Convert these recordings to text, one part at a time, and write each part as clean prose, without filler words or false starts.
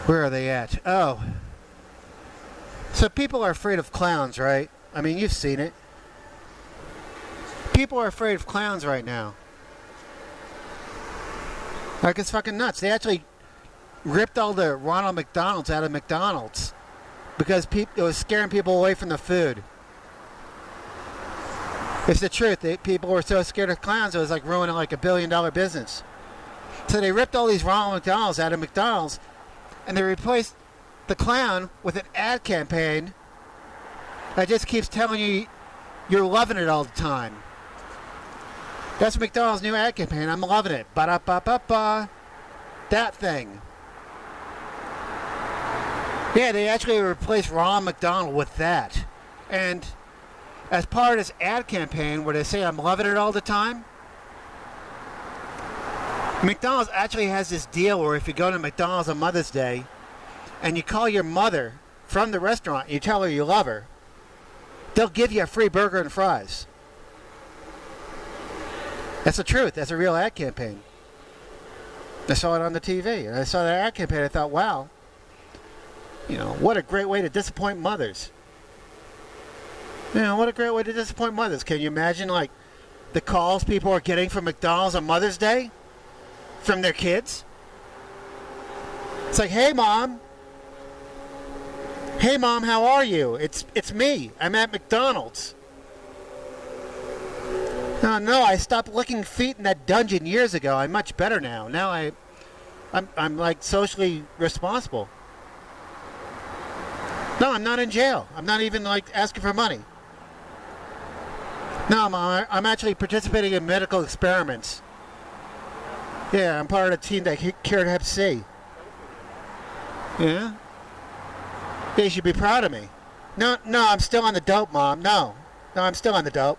Where are they at? Oh. So people are afraid of clowns, right? I mean, you've seen it. People are afraid of clowns right now. Like, it's fucking nuts. They actually ripped all the Ronald McDonald's out of McDonald's because it was scaring people away from the food. It's the truth. People were so scared of clowns, it was like ruining like $1 billion business. So they ripped all these Ronald McDonald's out of McDonald's, and they replaced the clown with an ad campaign that just keeps telling you you're loving it all the time. That's McDonald's new ad campaign. I'm loving it. Ba-da-ba-ba-ba. That thing. Yeah, they actually replaced Ronald McDonald with that. And as part of this ad campaign where they say I'm loving it all the time, McDonald's actually has this deal where if you go to McDonald's on Mother's Day and you call your mother from the restaurant and you tell her you love her, they'll give you a free burger and fries. That's the truth. That's a real ad campaign. I saw it on the TV, and I saw that ad campaign. I thought, wow, what a great way to disappoint mothers. What a great way to disappoint mothers. Can you imagine, like, the calls people are getting from McDonald's on Mother's Day from their kids? It's like, hey, Mom. Hey, Mom, how are you? It's me. I'm at McDonald's. No, I stopped licking feet in that dungeon years ago. I'm much better now. Now I'm like socially responsible. No, I'm not in jail. I'm not even like asking for money. No, Mom, I'm actually participating in medical experiments. Yeah, I'm part of the team that cured Hep C. Yeah? You should be proud of me. No, I'm still on the dope, Mom. No, I'm still on the dope.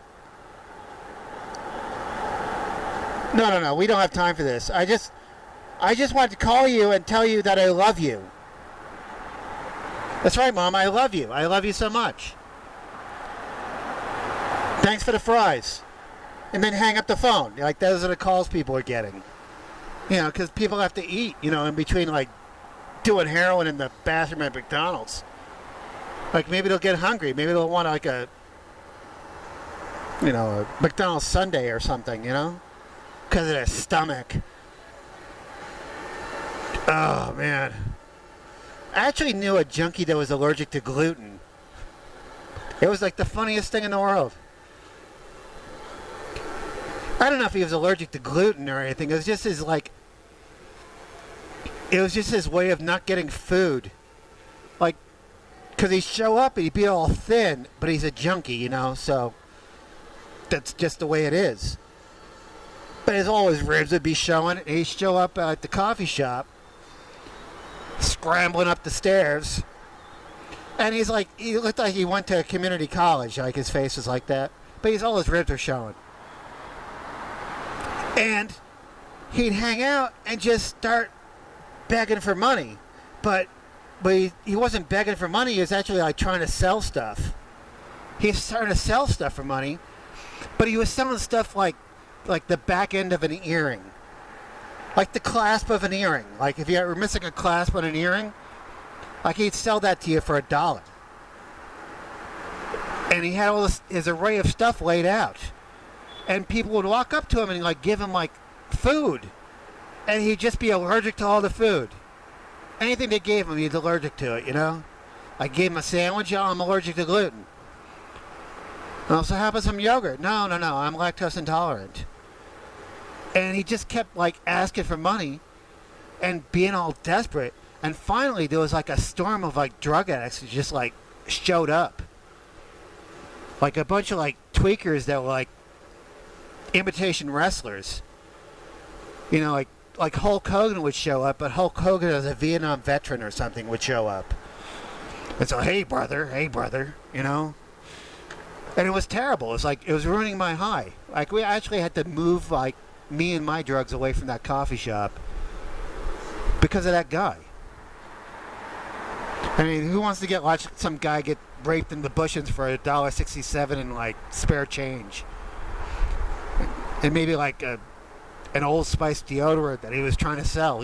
No, we don't have time for this. I just wanted to call you and tell you that I love you. That's right, Mom, I love you. I love you so much. Thanks for the fries. And then hang up the phone. Like, those are the calls people are getting. Because people have to eat, in between, like, doing heroin in the bathroom at McDonald's. Like, maybe they'll get hungry. Maybe they'll want, like, a McDonald's sundae or something, because of their stomach. Oh, man. I actually knew a junkie that was allergic to gluten. It was like the funniest thing in the world. I don't know if he was allergic to gluten or anything. It was just his way of not getting food. Like, because he'd show up and he'd be all thin, but he's a junkie, so that's just the way it is. But all his ribs would be showing, and he'd show up at the coffee shop, scrambling up the stairs, and he looked like he went to a community college, like his face was like that, but all his ribs are showing. And he'd hang out and just start begging for money, but he wasn't begging for money, he was actually like trying to sell stuff. He was starting to sell stuff for money, but he was selling stuff like the back end of an earring. Like the clasp of an earring. Like if you were missing a clasp on an earring, like he'd sell that to you for $1. And he had all his array of stuff laid out. And people would walk up to him and like give him like food. And he'd just be allergic to all the food. Anything they gave him, he's allergic to it, I gave him a sandwich, I'm allergic to gluten. So how about some yogurt? No, I'm lactose intolerant. And he just kept like asking for money and being all desperate. And finally there was like a storm of like drug addicts who just like showed up. Like a bunch of like tweakers that were like imitation wrestlers. Like Hulk Hogan would show up, but Hulk Hogan as a Vietnam veteran or something would show up. And so, hey brother, And it was terrible. It was ruining my high. Like we actually had to move like me and my drugs away from that coffee shop because of that guy. I mean, who wants to watch some guy get raped in the bushes for $1.67 and like spare change? And maybe like an Old Spice deodorant that he was trying to sell,